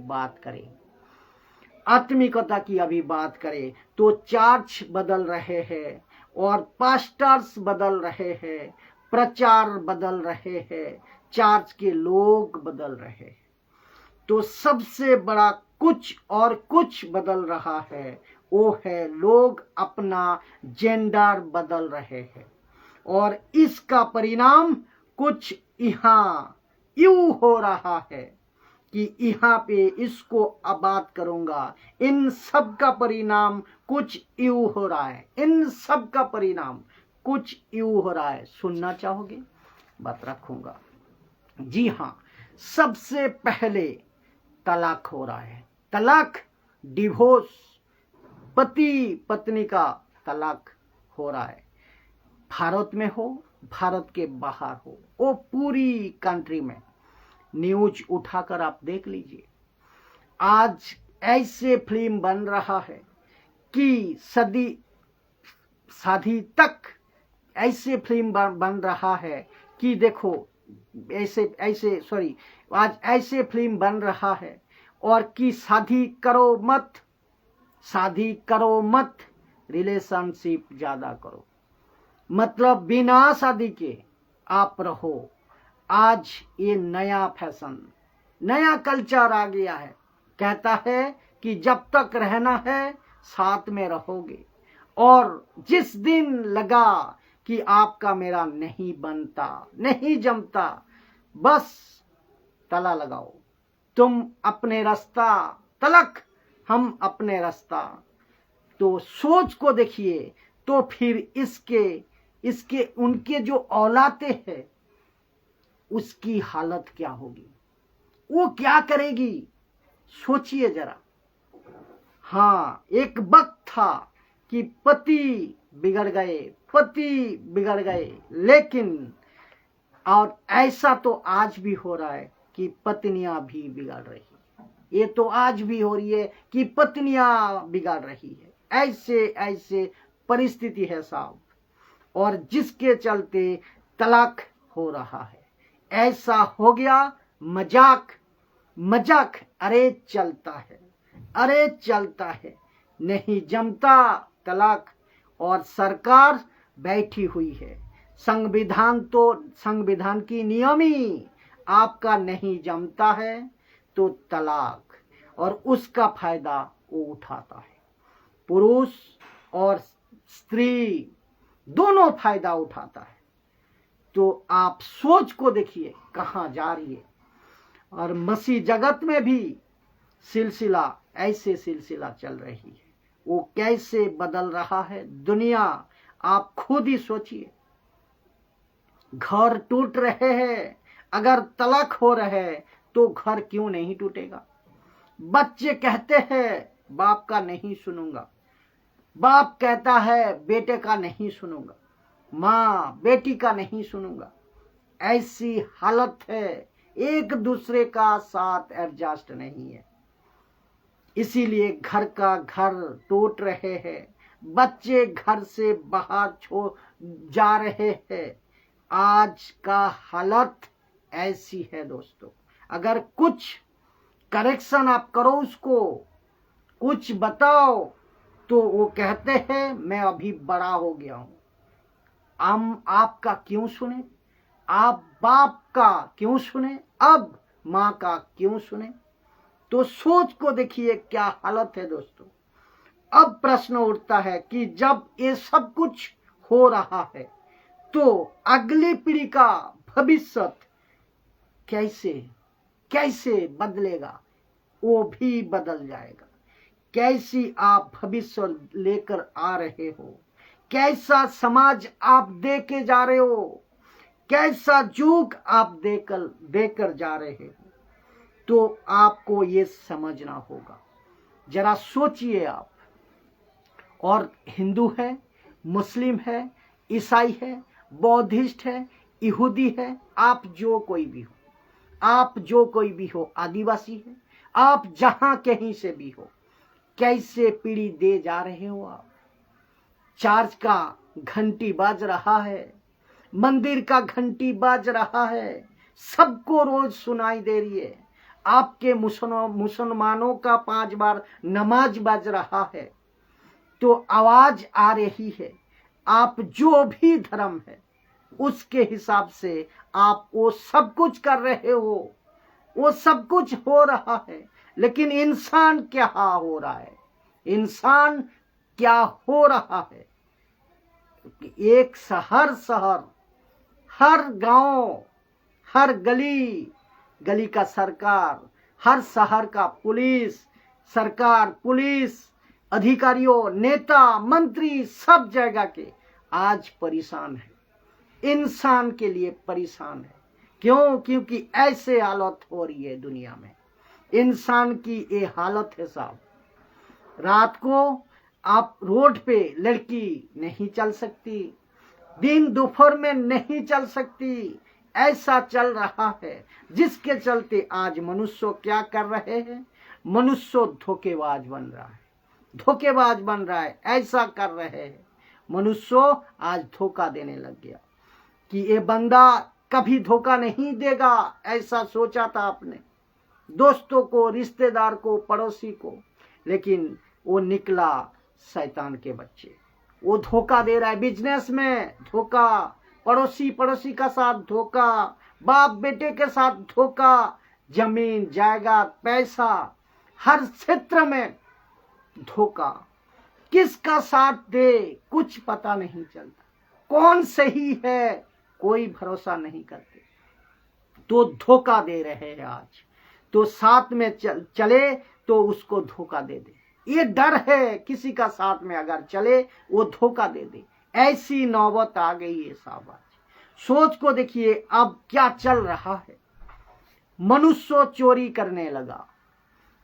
बात करें तो चर्च बदल रहे हैं और पास्टर्स बदल रहे हैं, प्रचार बदल रहे हैं, चर्च के लोग बदल रहे हैं। तो सबसे बड़ा कुछ बदल रहा है, वो है लोग अपना जेंडर बदल रहे हैं। और इसका परिणाम कुछ यहाँ यूं हो रहा है कि यहाँ पे इसको अब बात करूंगा। इन सब का परिणाम कुछ यूं हो रहा है, सुनना चाहोगे? बात रखूंगा। जी हाँ, सबसे पहले तलाक हो रहा है। तलाक, डिवोर्स, पति पत्नी का तलाक हो रहा है। भारत में हो, भारत के बाहर हो, वो पूरी कंट्री में न्यूज उठाकर आप देख लीजिए। आज ऐसे फिल्म बन रहा है कि शादी तक ऐसे फिल्म बन रहा है कि देखो, आज ऐसे फिल्म बन रहा है और कि शादी करो मत, रिलेशनशिप ज्यादा करो, मतलब बिना शादी के आप रहो। आज ये नया फैशन, नया कल्चर आ गया है, कहता है कि जब तक रहना है साथ में रहोगे, और जिस दिन लगा कि आपका मेरा नहीं बनता, नहीं जमता, बस ताला लगाओ, तुम अपने रास्ता, तलक हम अपने रास्ता। तो सोच को देखिए, तो फिर इसके उनके जो औलादे हैं उसकी हालत क्या होगी, वो क्या करेगी, सोचिए जरा। हाँ, एक वक्त था कि पति बिगड़ गए, लेकिन और ऐसा तो आज भी हो रहा है कि पत्नियां भी बिगड़ रही है। ये तो आज भी हो रही है कि पत्नियां बिगड़ रही है। ऐसे परिस्थिति है साहब, और जिसके चलते तलाक हो रहा है। ऐसा हो गया मजाक, अरे चलता है, नहीं जमता तलाक, और सरकार बैठी हुई है। संविधान की नियम ही आपका नहीं जमता है तो तलाक, और उसका फायदा वो उठाता है। पुरुष और स्त्री दोनों फायदा उठाता है। तो आप सोच को देखिए कहां जा रही है। और मसीह जगत में भी सिलसिला चल रही है। वो कैसे बदल रहा है दुनिया, आप खुद ही सोचिए। घर टूट रहे हैं, अगर तलाक हो रहे तो घर क्यों नहीं टूटेगा। बच्चे कहते हैं बाप का नहीं सुनूंगा, बाप कहता है बेटे का नहीं सुनूंगा, माँ बेटी का नहीं सुनूंगा। ऐसी हालत है, एक दूसरे का साथ एडजस्ट नहीं है, इसीलिए घर का घर टूट रहे हैं, बच्चे घर से बाहर छोड़ जा रहे हैं। आज का हालत ऐसी है दोस्तों। अगर कुछ करेक्शन आप करो, उसको कुछ बताओ, तो वो कहते हैं मैं अभी बड़ा हो गया हूं। हम आपका क्यों सुने, आप बाप का क्यों सुने, अब माँ का क्यों सुने। तो सोच को देखिए क्या हालत है दोस्तों। अब प्रश्न उठता है कि जब ये सब कुछ हो रहा है तो अगली पीढ़ी का भविष्य कैसे कैसे बदलेगा, वो भी बदल जाएगा। कैसी आप भविष्य लेकर आ रहे हो, कैसा समाज आप देके जा रहे हो, कैसा युग आप देकर जा रहे हो, तो आपको ये समझना होगा। जरा सोचिए आप। और हिंदू है, मुस्लिम है, ईसाई है, बौद्धिस्ट है, यहूदी है, आप जो कोई भी हो, आप जो कोई भी हो, आदिवासी है, आप जहां कहीं से भी हो, कैसे पीढ़ी दे जा रहे हो आप। चर्च का घंटी बज रहा है, मंदिर का घंटी बज रहा है, सबको रोज सुनाई दे रही है। आपके मुसलमानों का 5 बार नमाज बज रहा है, तो आवाज आ रही है। आप जो भी धर्म है उसके हिसाब से आप वो सब कुछ कर रहे हो, वो सब कुछ हो रहा है। लेकिन इंसान क्या हो रहा है, इंसान क्या हो रहा है। एक शहर हर गांव, हर गली गली का सरकार, हर शहर का पुलिस सरकार, पुलिस अधिकारियों, नेता मंत्री, सब जगह के आज परेशान है, इंसान के लिए परेशान है। क्यों? क्योंकि ऐसे हालत हो रही है दुनिया में। इंसान की ये हालत है साहब। रात को आप रोड पे लड़की नहीं चल सकती, दिन दोपहर में नहीं चल सकती, ऐसा चल रहा है। जिसके चलते आज मनुष्य क्या कर रहे हैं, मनुष्य धोखेबाज बन रहा है, धोखेबाज बन रहा है, ऐसा कर रहे हैं। मनुष्य आज धोखा देने लग गया कि ये बंदा कभी धोखा नहीं देगा, ऐसा सोचा था आपने, दोस्तों को, रिश्तेदार को, पड़ोसी को, लेकिन वो निकला शैतान के बच्चे। वो धोखा दे रहा है, बिजनेस में धोखा, पड़ोसी का साथ धोखा, बाप बेटे के साथ धोखा, जमीन जायदाद पैसा, हर क्षेत्र में धोखा। किसका साथ दे कुछ पता नहीं चलता, कौन सही है कोई भरोसा नहीं करते, तो धोखा दे रहे हैं आज। तो साथ में चले तो उसको धोखा दे दे, ये डर है किसी का साथ में अगर चले वो धोखा दे दे। ऐसी नौबत आ गई है साहब आज। सोच को देखिए अब क्या चल रहा है। मनुष्य चोरी करने लगा।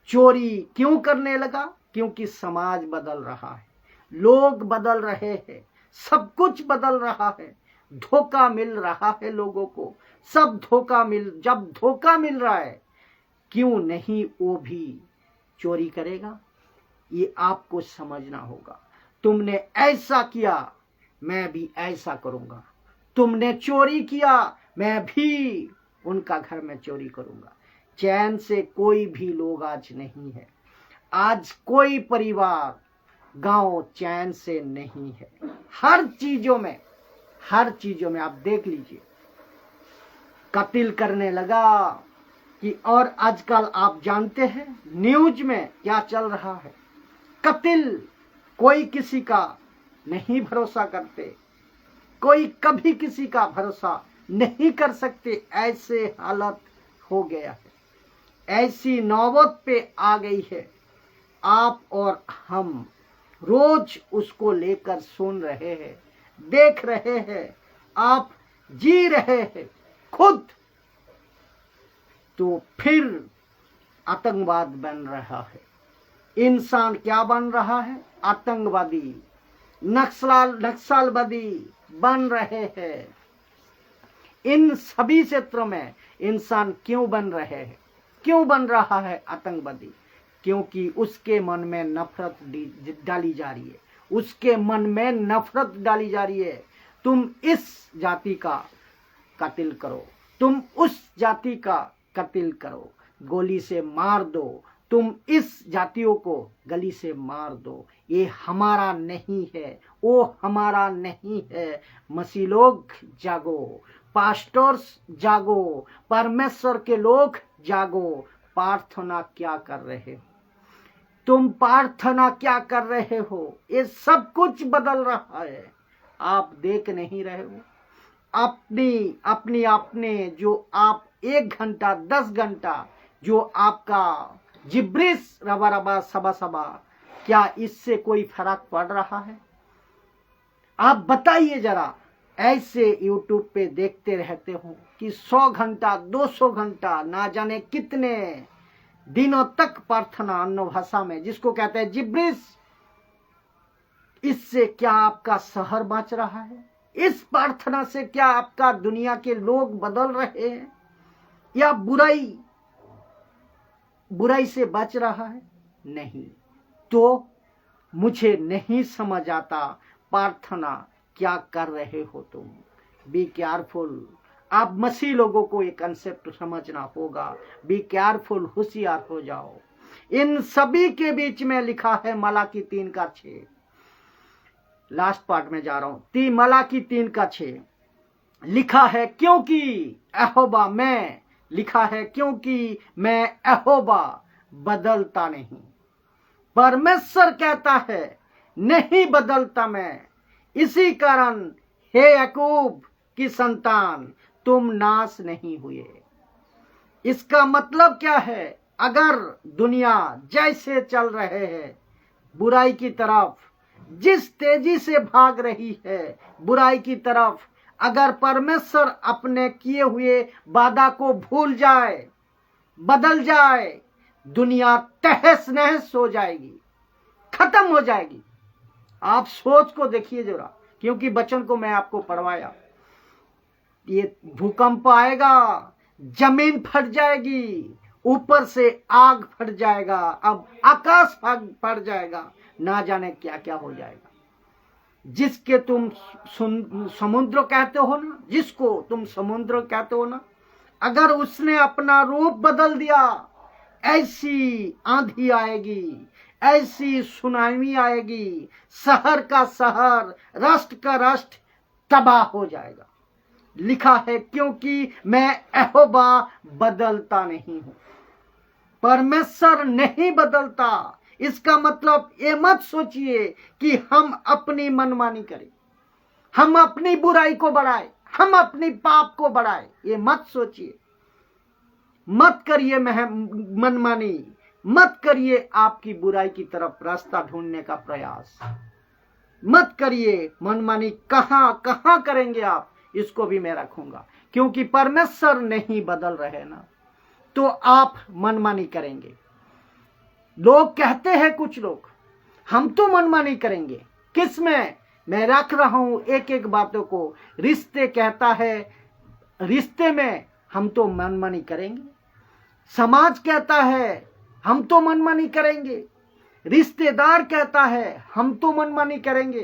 चोरी क्यों करने लगा? क्योंकि समाज बदल रहा है, लोग बदल रहे हैं, सब कुछ बदल रहा है, धोखा मिल रहा है लोगों को, सब जब धोखा मिल रहा है, क्यों नहीं वो भी चोरी करेगा? ये आपको समझना होगा। तुमने ऐसा किया मैं भी ऐसा करूंगा, तुमने चोरी किया मैं भी उनका घर में चोरी करूंगा। चैन से कोई भी लोग आज नहीं है, आज कोई परिवार गांव चैन से नहीं है। हर चीजों में आप देख लीजिए, कत्ल करने लगा कि, और आजकल आप जानते हैं न्यूज में क्या चल रहा है, कत्ल। कोई किसी का नहीं भरोसा करते, कोई कभी किसी का भरोसा नहीं कर सकते, ऐसे हालत हो गया है, ऐसी नौबत पे आ गई है। आप और हम रोज उसको लेकर सुन रहे हैं, देख रहे हैं, आप जी रहे हैं, खुद तो फिर आतंकवाद बन रहा है। इंसान क्या बन रहा है? आतंकवादी, नक्सलवादी बन रहे हैं। इन सभी क्षेत्रों में इंसान क्यों बन रहे हैं? क्यों बन रहा है आतंकवादी? क्योंकि उसके मन में नफरत डाली जा रही है। उसके मन में नफरत डाली जा रही है। तुम इस जाति का कत्ल करो, तुम उस जाति का कत्ल करो, गोली से मार दो, तुम इस जातियों को गली से मार दो। ये हमारा नहीं है, वो हमारा नहीं है। मसीह लोग जागो, पास्टर्स जागो, परमेश्वर के लोग जागो। प्रार्थना क्या कर रहे हो? तुम प्रार्थना क्या कर रहे हो? ये सब कुछ बदल रहा है, आप देख नहीं रहे हो? अपने जो आप 1 घंटा 10 घंटा जो आपका जिब्रिस रबा रबा सबा सबा, क्या इससे कोई फर्क पड़ रहा है? आप बताइए जरा। ऐसे यूट्यूब पे देखते रहते हो कि 100 घंटा 200 घंटा ना जाने कितने दिनों तक प्रार्थना अन्य भाषा में, जिसको कहते हैं जिब्रिस। इससे क्या आपका शहर बच रहा है? इस प्रार्थना से क्या आपका दुनिया के लोग बदल रहे हैं, या बुराई से बच रहा है? नहीं। तो मुझे नहीं समझ आता प्रार्थना क्या कर रहे हो तुम। Be careful. आप मसीह लोगों को एक कंसेप्ट समझना होगा। बी केयरफुल, होशियार हो जाओ। इन सभी के बीच में लिखा है मलाकी 3:6। लास्ट पार्ट में जा रहा हूं। मलाकी 3:6 लिखा है, क्योंकि यहोवा मैं, लिखा है क्योंकि मैं यहोवा बदलता नहीं। परमेश्वर कहता है नहीं बदलता मैं। इसी कारण हे याकूब की संतान, तुम नाश नहीं हुए। इसका मतलब क्या है? अगर दुनिया जैसे चल रहे हैं बुराई की तरफ, जिस तेजी से भाग रही है बुराई की तरफ, अगर परमेश्वर अपने किए हुए वादा को भूल जाए, बदल जाए, दुनिया तहस नहस हो जाएगी, खत्म हो जाएगी। आप सोच को देखिए जरा, क्योंकि वचन को मैं आपको पढ़वाया। ये भूकंप आएगा, जमीन फट जाएगी, ऊपर से आग फट जाएगा, अब आकाश फट जाएगा, ना जाने क्या क्या हो जाएगा। जिसके तुम समुद्र कहते हो ना, जिसको तुम समुद्र कहते हो ना, अगर उसने अपना रूप बदल दिया, ऐसी आंधी आएगी, ऐसी सुनामी आएगी, शहर का शहर, राष्ट्र का राष्ट्र तबाह हो जाएगा। लिखा है क्योंकि मैं यहोवा बदलता नहीं हूं। परमेश्वर नहीं बदलता। इसका मतलब ये मत सोचिए कि हम अपनी मनमानी करें, हम अपनी बुराई को बढ़ाए, हम अपनी पाप को बढ़ाए। ये मत सोचिए, मत करिए मनमानी, मत करिए आपकी बुराई की तरफ रास्ता ढूंढने का प्रयास, मत करिए मनमानी। कहां कहां करेंगे आप, इसको भी मैं रखूंगा, क्योंकि परमेश्वर नहीं बदल रहे ना, तो आप मनमानी करेंगे। लोग कहते हैं, कुछ लोग, हम तो मनमानी करेंगे। किसमें? मैं रख रहा हूं एक एक बातों को। रिश्ते कहता है, रिश्ते में हम तो मनमानी करेंगे। समाज कहता है हम तो मनमानी करेंगे। रिश्तेदार कहता है हम तो मनमानी करेंगे।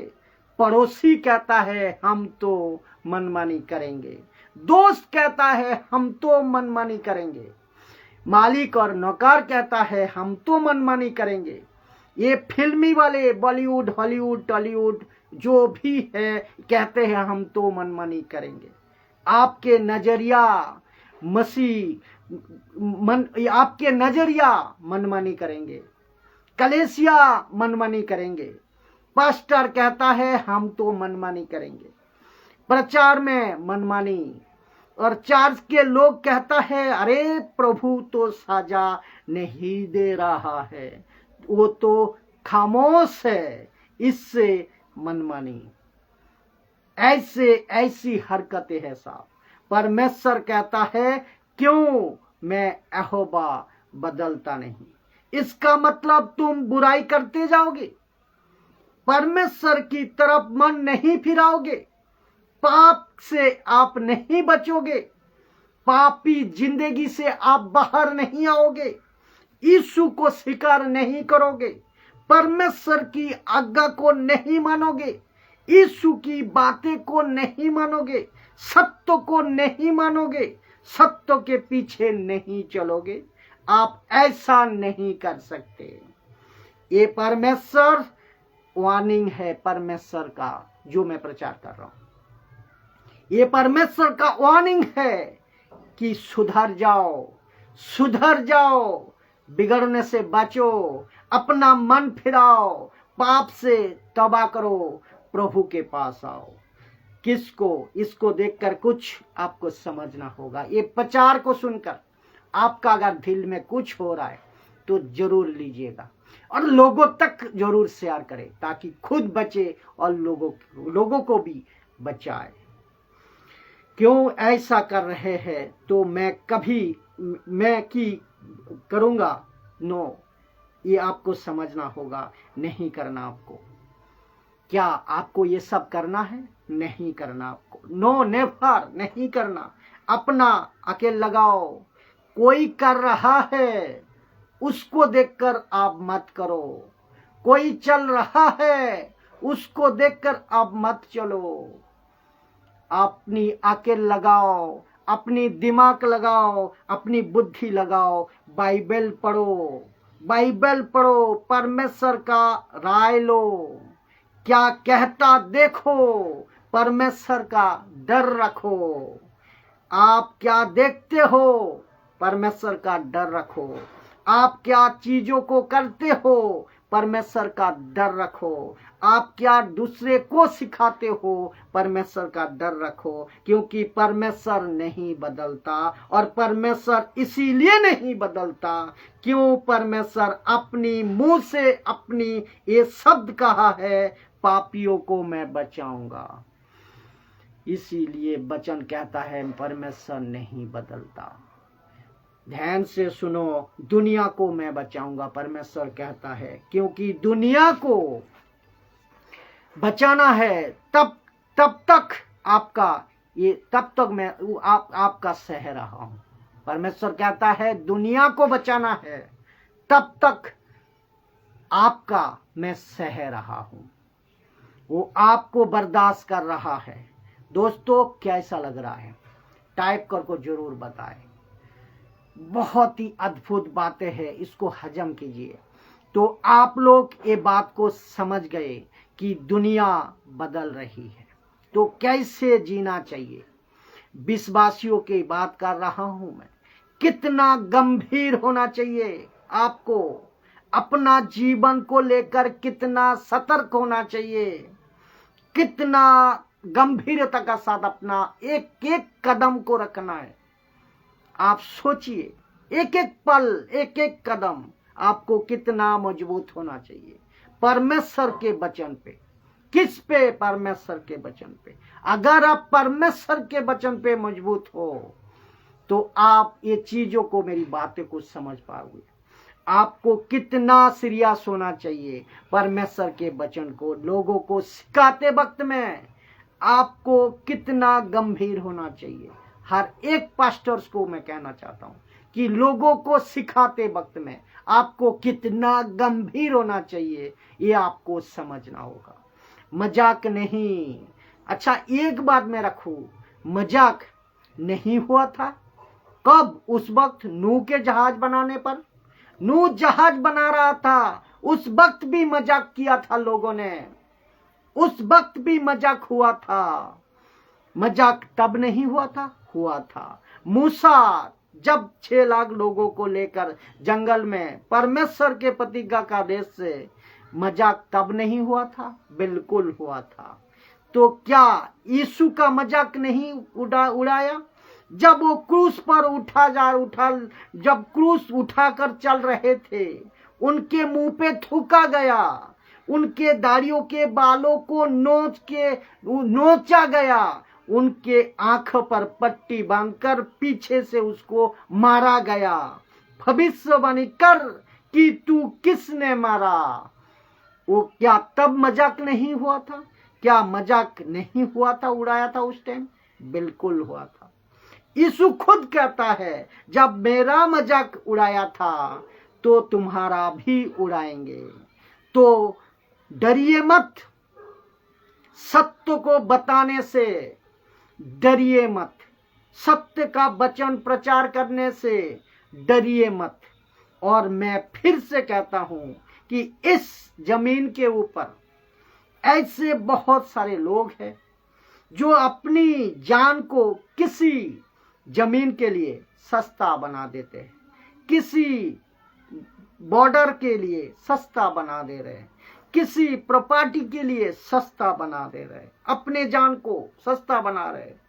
पड़ोसी कहता है हम तो मनमानी करेंगे। दोस्त कहता है हम तो मनमानी करेंगे। मालिक और नौकर कहता है हम तो मनमानी करेंगे। ये फिल्मी वाले बॉलीवुड, हॉलीवुड, टॉलीवुड जो भी है, कहते हैं हम तो मनमानी करेंगे। आपके नजरिया आपके नजरिया मनमानी करेंगे, कलेसिया मनमानी करेंगे। पास्टर कहता है हम तो मनमानी करेंगे। प्रचार में मनमानी, और चर्च के लोग कहता है अरे प्रभु तो सजा नहीं दे रहा है, वो तो खामोश है, इससे मनमानी। ऐसी हरकतें हैं साहब। परमेश्वर कहता है क्यों मैं यहोवा बदलता नहीं। इसका मतलब तुम बुराई करते जाओगे, परमेश्वर की तरफ मन नहीं फिराओगे, पाप से आप नहीं बचोगे, पापी जिंदगी से आप बाहर नहीं आओगे, यीशु को स्वीकार नहीं करोगे, परमेश्वर की आज्ञा को नहीं मानोगे, यीशु की बातें को नहीं मानोगे, सत्य को नहीं मानोगे, सत्य के पीछे नहीं चलोगे, आप ऐसा नहीं कर सकते। ये परमेश्वर वार्निंग है, परमेश्वर का जो मैं प्रचार कर रहा हूं। ये परमेश्वर का वार्निंग है कि सुधर जाओ, सुधर जाओ, बिगड़ने से बचो, अपना मन फिराओ, पाप से तौबा करो, प्रभु के पास आओ। किसको? इसको देखकर कुछ आपको समझना होगा। ये प्रचार को सुनकर आपका अगर दिल में कुछ हो रहा है तो जरूर लीजिएगा और लोगों तक जरूर शेयर करें, ताकि खुद बचे और लोगों को भी बचाए। क्यों ऐसा कर रहे हैं? तो मैं की करूंगा? नो, ये आपको समझना होगा, नहीं करना आपको। क्या आपको ये सब करना है? नहीं करना आपको। नो, नेवर, नहीं करना। अपना अकेले लगाओ। कोई कर रहा है उसको देखकर आप मत करो, कोई चल रहा है उसको देखकर आप मत चलो। अपनी अकेल लगाओ, अपनी दिमाग लगाओ, अपनी बुद्धि लगाओ, बाइबल पढ़ो, बाइबल पढ़ो, परमेश्वर का राय लो, क्या कहता देखो, परमेश्वर का डर रखो। आप क्या देखते हो? परमेश्वर का डर रखो। आप क्या चीजों को करते हो? परमेश्वर का डर रखो। आप क्या दूसरे को सिखाते हो? परमेश्वर का डर रखो, क्योंकि परमेश्वर नहीं बदलता। और परमेश्वर इसीलिए नहीं बदलता क्यों? परमेश्वर अपनी मुंह से अपनी ये शब्द कहा है, पापियों को मैं बचाऊंगा। इसीलिए वचन कहता है परमेश्वर नहीं बदलता। ध्यान से सुनो, दुनिया को मैं बचाऊंगा, परमेश्वर कहता है, क्योंकि दुनिया को बचाना है तब तक मैं आपका सह रहा हूं। परमेश्वर कहता है दुनिया को बचाना है, तब तक आपका मैं सह रहा हूं। वो आपको बर्दाश्त कर रहा है। दोस्तों, कैसा लग रहा है? टाइप करके जरूर बताएं। बहुत ही अद्भुत बातें हैं, इसको हजम कीजिए। तो आप लोग ये बात को समझ गए कि दुनिया बदल रही है, तो कैसे जीना चाहिए। विश्वासियों की बात कर रहा हूं मैं। कितना गंभीर होना चाहिए आपको, अपना जीवन को लेकर कितना सतर्क होना चाहिए, कितना गंभीरता का साथ अपना एक एक कदम को रखना है। आप सोचिए, एक एक पल, एक एक कदम आपको कितना मजबूत होना चाहिए परमेश्वर के वचन पे। किस पे? परमेश्वर के वचन पे। अगर आप परमेश्वर के वचन पे मजबूत हो तो आप ये चीजों को, मेरी बातें को समझ पाओगे। आपको कितना सीरियस होना चाहिए परमेश्वर के वचन को लोगों को सिखाते वक्त में, आपको कितना गंभीर होना चाहिए। हर एक पास्टर्स को मैं कहना चाहता हूं कि लोगों को सिखाते वक्त में आपको कितना गंभीर होना चाहिए, ये आपको समझना होगा। मजाक नहीं। अच्छा, एक बात मैं रखूं, मजाक नहीं हुआ था कब? उस वक्त नूह के जहाज बनाने पर। नूह जहाज बना रहा था, उस वक्त भी मजाक किया था लोगों ने, उस वक्त भी मजाक हुआ था। मजाक तब नहीं हुआ था? हुआ था। मूसा जब 6 लाख लोगों को लेकर जंगल में परमेश्वर के प्रतिज्ञा का देश से, मजाक तब नहीं हुआ था? बिल्कुल हुआ था। तो क्या यीशु का मजाक नहीं उड़ाया? जब वो क्रूस पर जब क्रूस उठाकर चल रहे थे, उनके मुंह पे थूका गया, उनके दाढ़ियों के बालों को नोचा गया, उनके आंखों पर पट्टी बांधकर पीछे से उसको मारा गया। भविष्यवाणी कर कि तू किसने मारा। वो क्या तब मजाक नहीं हुआ था? क्या मजाक नहीं हुआ था, उड़ाया था उस टाइम? बिल्कुल हुआ था। यीशु खुद कहता है, जब मेरा मजाक उड़ाया था तो तुम्हारा भी उड़ाएंगे। तो डरिए मत, सत्य को बताने से डरिए मत, सत्य का वचन प्रचार करने से डरिए मत। और मैं फिर से कहता हूं कि इस जमीन के ऊपर ऐसे बहुत सारे लोग हैं जो अपनी जान को किसी जमीन के लिए सस्ता बना देते हैं, किसी बॉर्डर के लिए सस्ता बना दे रहे हैं, किसी प्रॉपर्टी के लिए सस्ता बना दे रहे हैं, अपने जान को सस्ता बना रहे हैं,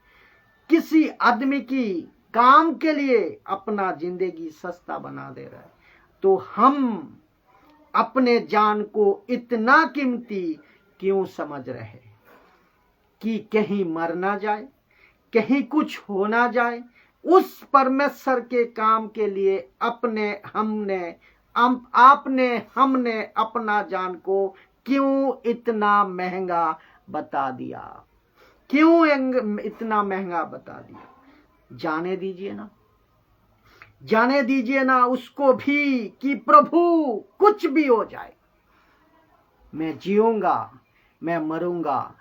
किसी आदमी की काम के लिए अपना जिंदगी सस्ता बना दे रहे हैं। तो हम अपने जान को इतना कीमती क्यों समझ रहे हैं कि कहीं मर ना जाए, कहीं कुछ हो ना जाए। उस परमेश्वर के काम के लिए हमने अपना जान को क्यों इतना महंगा बता दिया? क्यों इतना महंगा बता दिया? जाने दीजिए ना, जाने दीजिए ना उसको भी कि प्रभु कुछ भी हो जाए, मैं जीऊंगा, मैं मरूंगा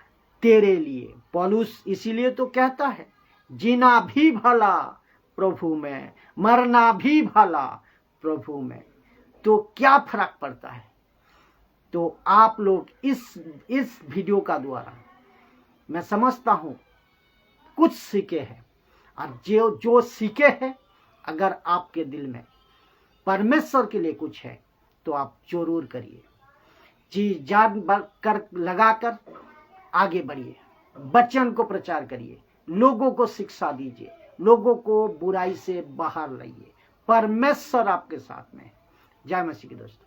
तेरे लिए। पौलुस इसीलिए तो कहता है, जीना भी भला प्रभु में, मरना भी भला प्रभु में। तो क्या फर्क पड़ता है? तो आप लोग इस वीडियो का द्वारा मैं समझता हूं कुछ सीखे हैं, और जो सीखे हैं, अगर आपके दिल में परमेश्वर के लिए कुछ है तो आप जरूर करिए, जी जान कर लगाकर आगे बढ़िए, वचन को प्रचार करिए, लोगों को शिक्षा दीजिए, लोगों को बुराई से बाहर लाइए। परमेश्वर आपके साथ में है। जय मसीह की दोस्तों।